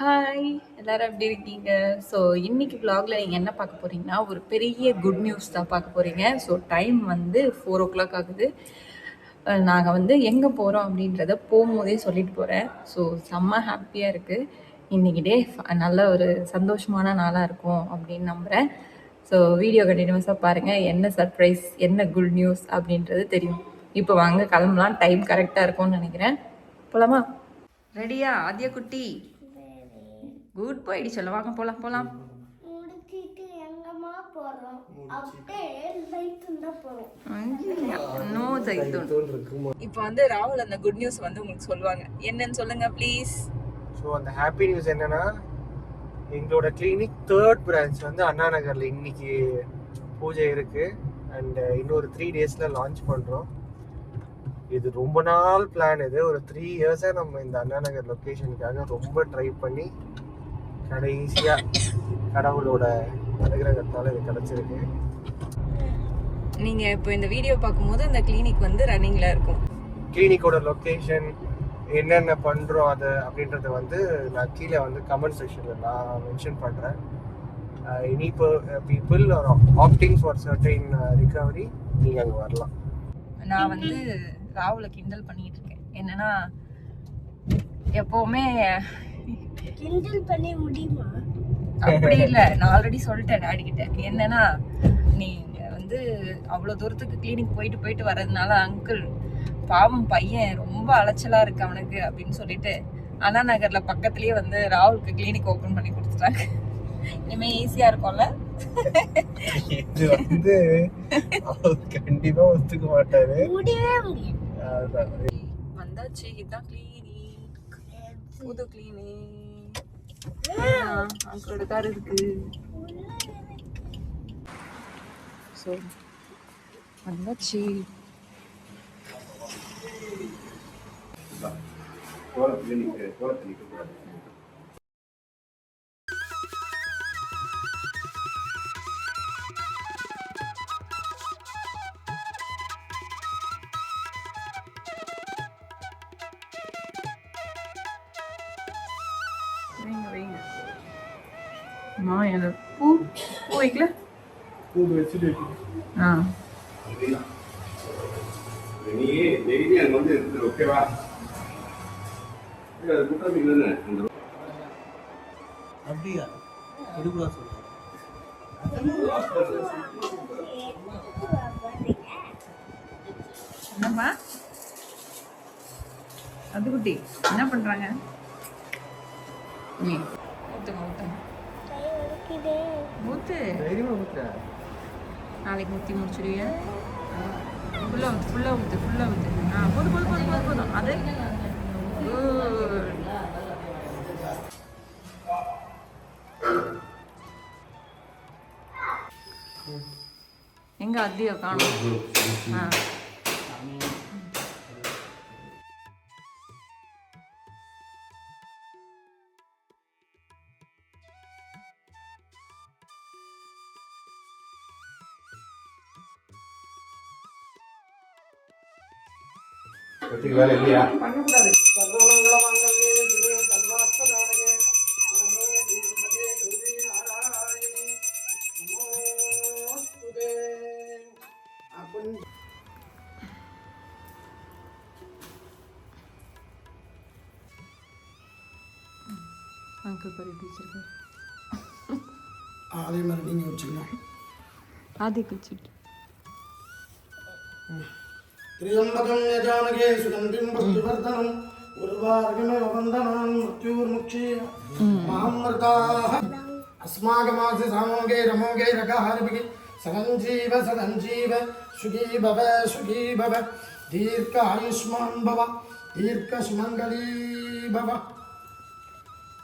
Hi எல்லாரும் எப்படி இருக்கீங்க? ஸோ இன்னைக்கு vlogல நீங்கள் என்ன பார்க்க போறீங்கன்னா ஒரு பெரிய குட் நியூஸ் தான் பார்க்க போறீங்க. ஸோ டைம் வந்து 4 o'clock ஆகுது. நாங்கள் வந்து எங்கே போகிறோம் அப்படின்றத போகும்போதே சொல்லிட்டு போகிறேன். ஸோ செம்ம ஹாப்பியாக இருக்குது. இன்னைக்கு டே நல்ல ஒரு சந்தோஷமான நாளாக இருக்கும் அப்படின்னு நம்புகிறேன். ஸோ வீடியோ கண்டினியூஸாக பாருங்கள். என்ன சர்ப்ரைஸ், என்ன குட் நியூஸ் அப்படின்றது தெரியும். இப்போ வாங்க கிளம்பலாம். டைம் கரெக்டாக இருக்கும்னு நினைக்கிறேன். போலாமா? ரெடியா ஆதியா குட்டி? குட் போயிடு சொல்ல. வாங்க போலாம் போலாம். முடிச்சிட்டு எங்கம்மா போறோம்? அப்படியே லைட் போறோம். நோ ஜைத்தூன். இப்போ வந்து ராகுல் அந்த குட் நியூஸ் வந்து உங்களுக்கு சொல்லுவாங்க. என்னன்னு சொல்லுங்க ப்ளீஸ். ஸோ அந்த ஹாப்பி நியூஸ் என்னன்னா, எங்களோட கிளினிக் 3rd பிரான்ச் வந்து அண்ணா நகர்ல இன்னைக்கு பூஜை இருக்கு. அண்ட் இன்னொரு 3 daysல லான்ச் பண்றோம். இது ரொம்ப நாள் பிளான். இது ஒரு 3 years நம்ம இந்த அண்ணா நகர் லொக்கேஷனுக்காக ரொம்ப ட்ரை பண்ணி கடைசியா கடவுளோட அனுகிரகத்தால இது கிடைச்சிருக்கு. நீங்க இப்போ இந்த வீடியோ பார்க்கும்போது அந்த கிளினிக் வந்து ரன்னிங்ல இருக்கும். கிளினிக்கோட லொக்கேஷன் என்னென்ன பண்றோம் அது அப்படின்றத வந்து நான் கீழே வந்து கமெண்ட் செக்ஷன்ல நான் மென்ஷன் பண்றேன். Any people are opting for certain recovery நீங்க அங்க வரலாம். நான் வந்து ராகுல கிண்டல் பண்ணிட்டு இருக்கேன். என்னன்னா எப்பவுமே கிண்டல் பண்ண முடியுமா? அப்படி இல்லை, நான் ஆல்ரெடி சொல்லிட்டேன் டாடி கிட்ட. என்னன்னா நீங்க வந்து அவ்வளோ தூரத்துக்கு கிளினிக் போயிட்டு வர்றதுனால அங்கிள் பாவம் பையன் ரொம்ப அலைச்சலா இருக்கு அவனுக்கு அப்படின்னு சொல்லிட்டு அண்ணா நகர்ல பக்கத்துலயே வந்து ராகுலுக்கு கிளினிக் ஓபன் பண்ணி கொடுத்துட்டாங்க. இனிமே ஈஸியா இருக்கும்ல. இது வந்து கண்டிப்பா ஒத்துக்க மாட்டாரு. முடியவே முடியாது. வந்தாச்சு. இதுதான் கிளினிக், புது கிளினிக். அங்கிளோட கார் இருக்கு. ஸோ வந்தாச்சு. வைங்க. நான் என்ன பூ வைக்கல. பூ வச்சுட்டு நீ டெய்லி அங்க வந்து எடுத்துட்டு ஓகேவா? அது குட்டை இல்லைன்னு அப்படியா எடுக்கா சொல்றேன். என்னப்பா அது குட்டி என்ன பண்றாங்க? ஊத்து தைரியமா ஊத்துற. நாளைக்கு ஊற்றி முடிச்சிடுவியா? ஃபுல்லாக ஊற்று. போதும். அது எங்க அத்தியா காணும். வேலை இல்லையா? பண்ணக்கூடாது. அங்கிள் பரி டீச்சர் அதே மாதிரி நீங்கள் வச்சுக்கணும். ஆதி குச்சிட்டு त्र्यंबकं यजामहे सुगन्धिं पुष्टिवर्धनं उर्वारुकमिव वन्दनान् मृत्युर्मुक्षीय महामृताः अस्माकमासि सामोगे रमोगे रकहारभिः सदञ्जीव सुखी भव दीर्घायुष्मान् भव दीर्घसुमङ्गली भव.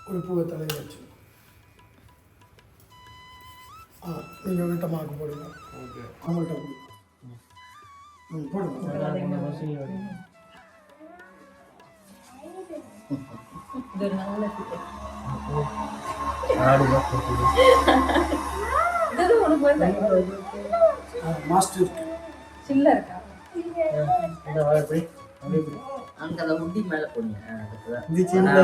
ஒரு பூவை தலையில் வச்சு நீங்கள் வீட்டமாக்கு போடுங்க. அவங்கள்ட்ட போடுங்க. மாஸ்டர் சில்ல இருக்கா? இந்த வாழை போய் அங்கே முடி மேலே போடுங்க. இது சின்ன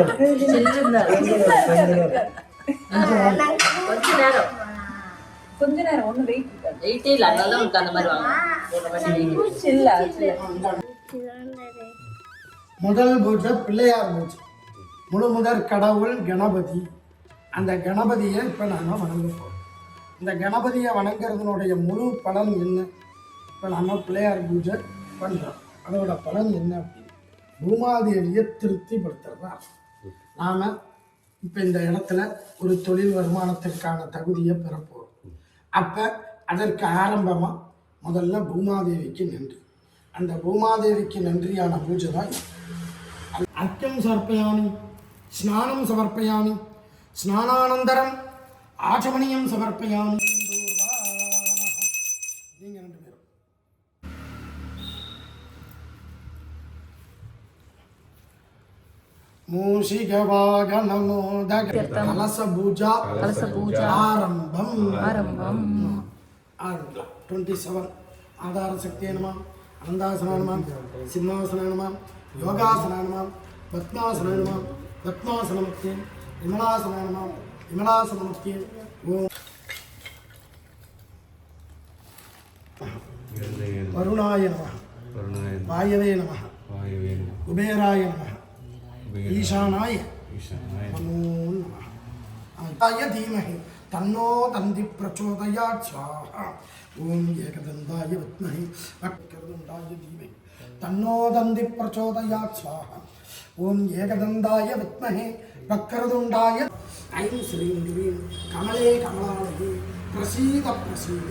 கொஞ்ச நேரம் ஒன்றும் வெயிட் இருக்காது. வெயிட்டே இல்லை, அதனால தான் உங்களுக்கு அந்த மாதிரி வாங்க. சில்லா முதல் பூஜை பிள்ளையார் பூஜை. முதற் கடவுள் கணபதி. அந்த கணபதியை இப்போ நாங்கள் வணங்க போகிறோம். இந்த கணபதியை வணங்குறதுனுடைய முழு பலன் என்ன? இப்போ நம்ம பிள்ளையார் பூஜை பண்ணுறோம். அதோட பலன் என்ன அப்படின்னு பூமாதேவியை திருப்திப்படுத்துறதா. நாம் இப்போ இந்த இடத்துல ஒரு தொழில் வருமானத்திற்கான தகுதியை பெறப்போகிறோம். அப்போ அதற்கு ஆரம்பமாக முதல்ல பூமாதேவிக்கு நன்றி. அந்த பூமாதேவிக்கு நன்றியான பூஜை தான் அர்க்கம் சமர்ப்பயாமி, ஸ்நானம் சமர்ப்பயாமி, ஸ்நானானந்தரம் ஆச்சமணியம் சமர்ப்பயாமி. நீங்கள் 2 பேரும் மூஷிகவாகனமோதக கலச பூஜா ஆரம்பம். 27 ஆதார சக்தியே நம, அனந்தாசன நம, சிம்மாசன நம, யோகாசன நம, பத்மாசன நம, பத்மாசனமுக்தி, விமலாசன நம, விமலாசனமுக்தி. ஓம் வருணாய நம, வாயவே நம, குபேராய நம, ஈசானாய நமோ நம. தீமஹி தன்னோ தந்தி பிரச்சோதயாத் ஸ்வாஹா. ஓம் ஏகதந்தாய வித்மஹி வக்ரதுண்டாய தீமஹி தன்னோ தந்தி பிரச்சோதயாத் ஸ்வாஹா. ஓம் ஏகதந்தாய வித்மஹி வக்ரதுண்டாய. ஐம் ஸ்ரீம் கிரீம் கமலே கமலாலயே பிரசீத பிரசீத.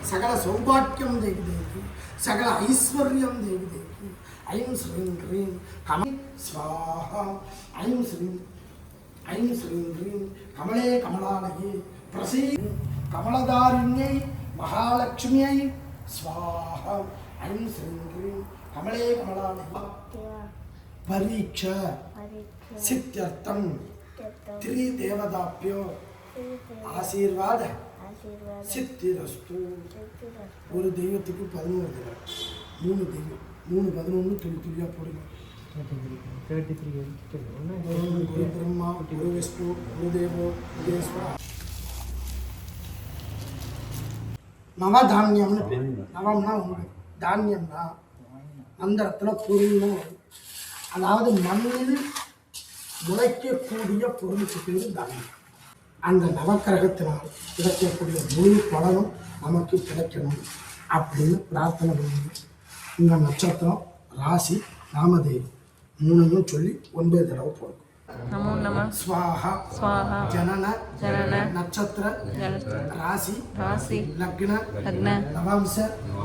சகல சௌபாக்கியம் தேவி தேவி, சகல ஐஸ்வர்யம் தேவி தேவி. ஐம் ஸ்ரீம் கிரீம் கமலே ஸ்வாஹா. ஐம் ஸ்ரீம் கிரீம் கமலே கமலாலயே பிரசீத. கமலதாரிண்யை மகாலட்சுமியை ஸ்வாஹா. ஐம் ஸ்ரீம் கிரீம் கமலே கமலாலயே. பரீட்சா சித்தியர்த்தம் திரிதேவதாப்யோ ஆசீர்வாத சித்திரஸ்து. ஒரு தெய்வத்துக்கு 11 தடவை, 3 தெய்வம், 3 11 துளி துளியாக போடுங்க. குரு பிரம்மா, குரு விஷ்ணு, குரு தேவோ குருதேஸ்வரா. நவதானியம்னு பேர். நவம்னா உண்டு, தானியம்னா மந்திரத்தில் பொருள்னு வரும். அதாவது மண்ணில் முளைக்கக்கூடிய பொருளுக்கு பேர் தானியம். அந்த நவக்கிரகத்தினால் கிடைக்கக்கூடிய முழு பலனும் நமக்கு கிடைக்கணும் அப்படின்னு பிரார்த்தனை பண்ணுங்க. இந்த நட்சத்திரம், ராசி, ராமதேவி 3ஐயும் சொல்லி 9 தடவை போடுங்க. நமோ நம ஸ்வாஹா ஸ்வாஹா. ஜனன ஜனன நட்சத்திர ராசி ராசி லக்ன லக்ன நவாம்ச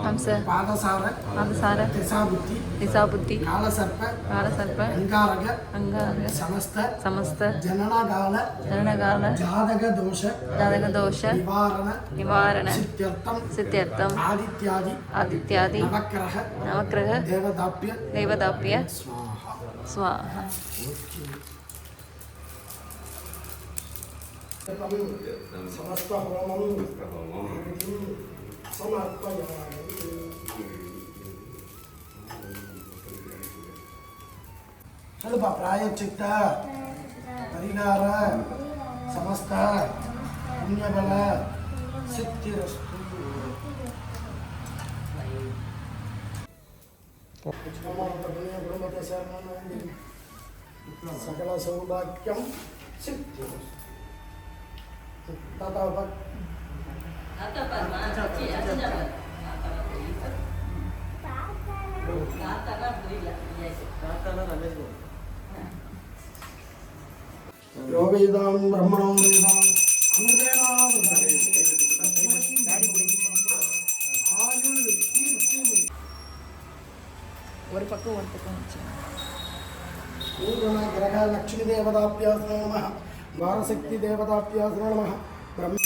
ஹம்ச பாதசார பாதசார திசாபுத்தி திசாபுத்தி காலசர்ப்ப காலசர்ப்ப அங்காரக அங்கார சமஸ்த சமஸ்த ஜனனகால ஜனனகால ஜாதக தோஷ ஜாதகதோஷ நிவாரண நிவாரண சித்தியர்த்தம் சித்தியர்த்தம் ஆதித்யாதி ஆதித்யாதி நவக்கிரக நவக்கிரக தேவதாப்பிய தேவதாப்பிய ஸ்வாஹா. ஸ்வாஹா. समस्त होमं समर्पयामि. ಸ್ವಲ್ಪ ಪ್ರಾಯಶ್ಚಿತ್ತ ಪರಿಹಾರ ಸಮಸ್ತ ಪುಣ್ಯಬಲ ಸಿದ್ಧಿರಸ್ತು. ಸಕಲ ಸೌಭಾಗ್ಯಂ ಸಿದ್ಧಿರಸ್ತು. Tata apa? Yovedam Brahmanam Vedam Amudena ஒரு பக்கம் வச்சு பூர்வன கிரக லட்சுமி தேவதாபியாசன நமः வாரசக்தி தேவதாபியாசன நமः பிரம்ம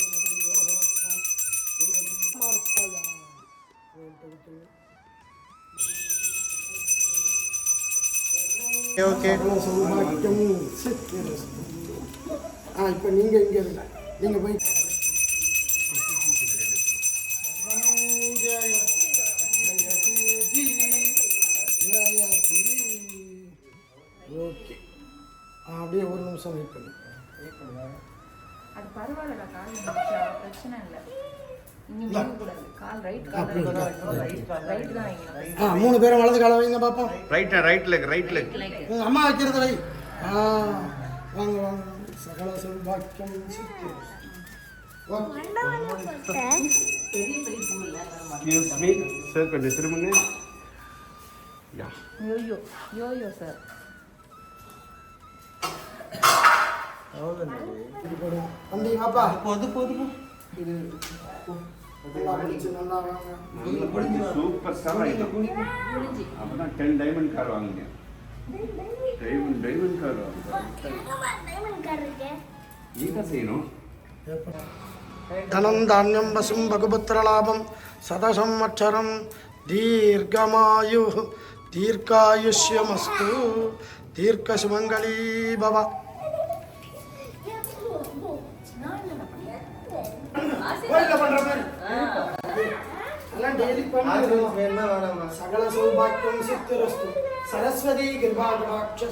ஓகே சௌபாக்கியம் சித்திரஸ்து. இப்போ நீங்கள் இங்கே இல்லை, நீங்கள் போய் பரவாயில்ல கால் வந்துச்சா பிரச்சனை இல்லை இங்கே வைக்கக்கூடாது கால் ரைட் கால் ரைட் தான் வைக்கணும் 3 பேரும் வலது காலை வைங்க பாப்போம். ரைட் லெக் உங்க அம்மா வைக்கிறது வை. வாங்க வாங்க சகல சௌபாக்கியம் சித்தி. பெரிய பெரிய பூ இல்லை எக்ஸ்கியூஸ் மீ சார் கொஞ்சம் திரும்புங்க. யா யோயோ யோயோ சார் தம்பி வாப்பா. போதும் நல்லா பிடிச்சு நல்லா வாங்க. நல்லா படிச்சு சூப்பர் ஸ்டார் ஆயிடும். அப்பதான் 10 டைமண்ட் கார் வாங்குங்க. டைமண்ட் கார் வாங்குங்க. நீங்க செய்யணும். தனம் தானியம் வசும் பகுபுத்திரலாபம் சதசம் அட்சரம் தீர்க்கமாயு தீர்க்காயுஷ்யமஸ்து தீர்க்க சுமங்கலி பவ. சகல சௌபாக்கியம் சித்திரஸ்து சரஸ்வதி கிருபாகடாட்ச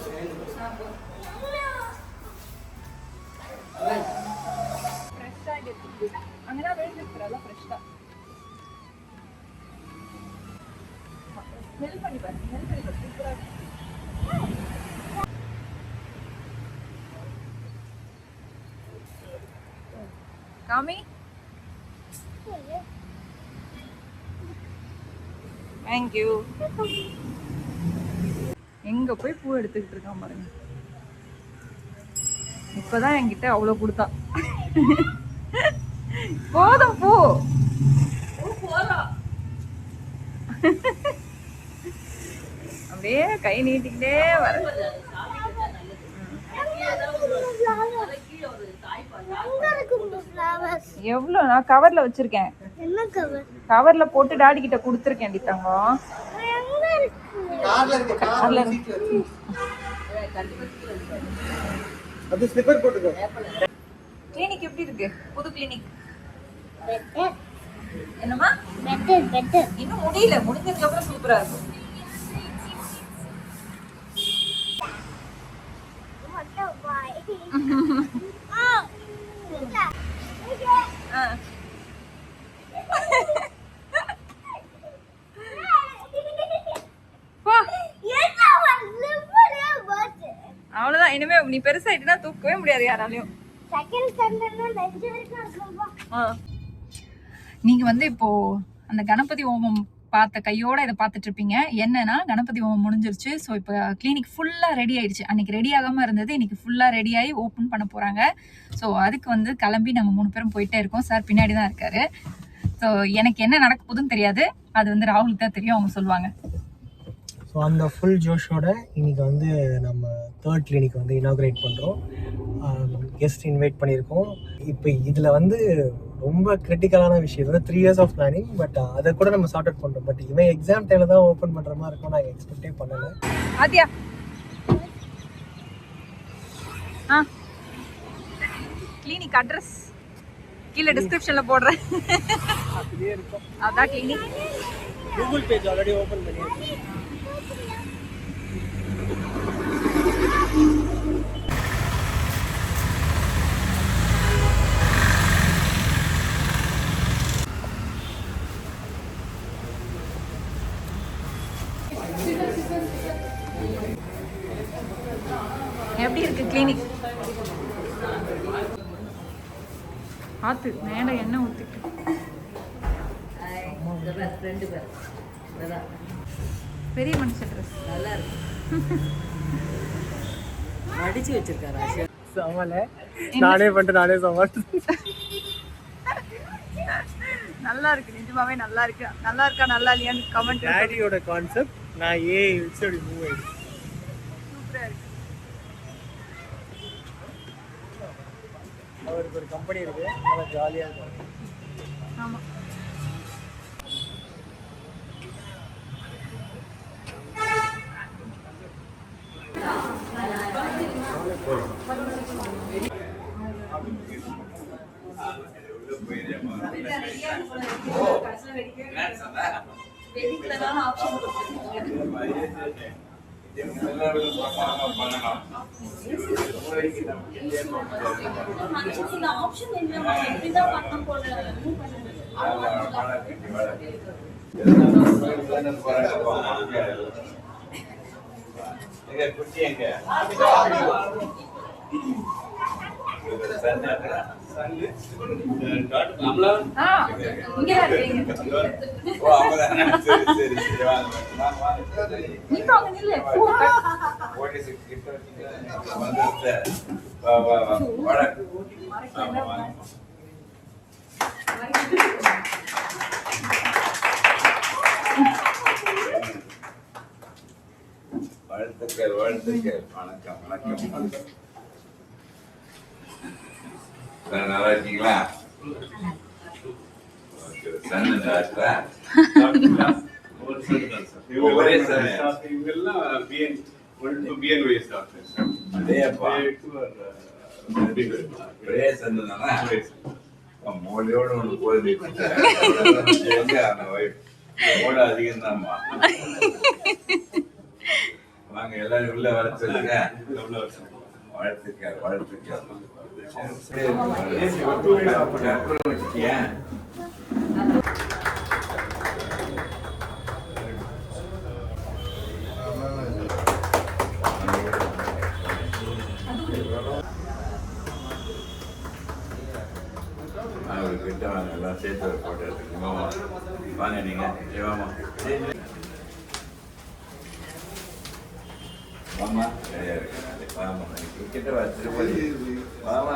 அங்கே விழுந்துருக்குறல ஃப்ரெஷ்ஷாக ஸ்மெல் பண்ணி பாரு சூப்பராக காமி தேங்க்யூ எங்க போய் பூ எடுத்துக்கிட்டு இருக்கான் பாருங்க இப்பதான் என்கிட்ட அவ்வளவு கொடுத்தா போதும் பூ அப்படியே கை நீட்டிக்கிட்டே வர எவ்வளவு நான் கவர்ல வச்சிருக்கேன் கவர்ல போட்டு டாடி கிட்ட கொடுத்துருக்கேன் தங்கம் அது ஸ்லிப்பர் போட்டுக்கோ. கிளினிக் எப்படி இருக்கு புது கிளினிக் என்னமா இன்னும் முடியல முடிஞ்சதுக்கு அப்புறம் சூப்பரா இருக்கும் அவ்வளவுதான் இனிமே நீ பெருசாயிட்டுனா தூக்கவே முடியாது யாராலையும் நீங்க வந்து இப்போ அந்த கணபதி ஹோமம் பார்த்த கையோட இதை பார்த்துட்டு இருப்பீங்க என்னன்னா கணபதி ஹோமம் முடிஞ்சிருச்சு ஸோ இப்போ கிளினிக் ஃபுல்லா ரெடி ஆயிடுச்சு அன்னைக்கு ரெடி ஆகாம இருந்தது இன்னைக்கு ஃபுல்லா ரெடி ஆகி ஓப்பன் பண்ண போறாங்க ஸோ அதுக்கு வந்து கிளம்பி நாங்கள் 3 பேரும் போயிட்டே இருக்கோம் சார் பின்னாடி தான் இருக்காரு ஸோ எனக்கு என்ன நடக்க போகுதுன்னு தெரியாது அது வந்து ராகுலுக்கு தான் தெரியும் அவங்க சொல்லுவாங்க ஸோ அந்த ஃபுல் ஜோஷோட இன்னைக்கு வந்து நம்ம 3rd கிளினிக் வந்து இனாக்ரேட் பண்ணுறோம். கெஸ்ட் இன்வைட் பண்ணியிருக்கோம். இப்போ இதில் வந்து ரொம்ப கிரிட்டிக்கலான விஷயம் வந்து 3 years ஆஃப் பிளானிங். பட் அதை கூட நம்ம சார்ட் அவுட் பண்ணுறோம். பட் இவன் எக்ஸாம் டைமில் தான் ஓப்பன் பண்ணுற மாதிரி இருக்கும். நாங்கள் எக்ஸ்பெக்டே பண்ணலை. ஆதியா கிளினிக் அட்ரஸ் கீழே டிஸ்கிரிப்ஷனில் போடுறேன். அப்படியே இருக்கும். அதான் clinic Google page already open பண்ணியிருக்கோம். எப்படி இருக்கு கிளினிக் பார்த்து மேலே எண்ணெய் ஊற்றிட்டு பெரிய மனுஷன் ட்ரெஸ் நல்லா இருக்கு அடிச்சு வச்சிருக்காரு சவால நானே பண்ணிட்டு நானே சவால். நல்லா இருக்கு நிஜமாவே நல்லா இருக்கு நல்லா இருக்கா நல்லா இல்லையான்னு கமெண்ட் டேடியோட கான்செப்ட் நான் அப்படி மூவ் ஆயிடுச்சு. சூப்பரா இருக்கு அவருக்கு ஒரு கம்பெனி இருக்கு நல்லா ஜாலியாக இருக்கும். ஆமா குச்சி எங்க இங்கதான் இருக்கீங்க. நீ வாங்க நில்லு. வாழ்த்துக்கள் வாழ்த்துக்கள். வணக்கம் வணக்கம். நல்லா இருக்கீங்களா? ஒரே மூளையோட ஒண்ணு போய் அதிகம் தான்மா. வாங்க எல்லாரும் உள்ள வர சொல்லுங்க. வாழ்த்துக்கள் வாழ்த்துக்கள். அவர்கிட்ட வாங்க எல்லாம் சேர்த்து ஒரு போட்டோ எடுத்துக்கோங்க. வாங்க நீங்க வாமா வாமா வாமா கிட்ட வா திருப்பதி வாமா.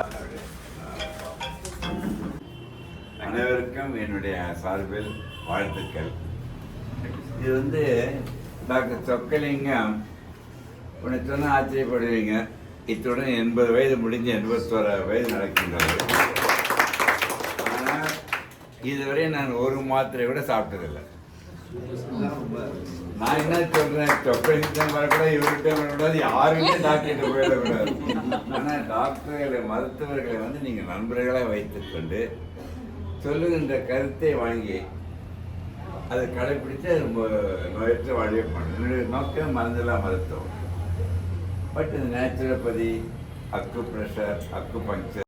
அனைவருக்கும் என்னுடைய சார்பில் வாழ்த்துக்கள். இது வந்து டாக்டர் சொக்கலிங்கம் உன்னை சொன்னால் ஆச்சரியப்படுவீங்க. இத்துடன் 80 வயது முடிஞ்சு 81 வயது நடக்கின்றது. ஆனால் இதுவரை நான் ஒரு மாத்திரை கூட சாப்பிட்டதில்லை. நான் என்ன சொல்றேன், சொக்கலிங்கம் வரக்கூடாது, இவர்கிட்ட வரக்கூடாது, யாருமே டாக்டர்கிட்ட போயிடக்கூடாது. ஆனால் டாக்டர்களை மருத்துவர்களை வந்து நீங்கள் நண்பர்களாக வைத்துக்கொண்டு சொல்லுகின்ற கருத்தை வாங்கி அதை கடைப்பிடித்து நோயற்ற வாழ்வை பண்ணணும். என்னுடைய நோக்கம் மருந்தில்லா மருத்துவம். பட் இந்த நேச்சுரோபதி, அக்கு ப்ரெஷர், அக்கு பங்க்சர்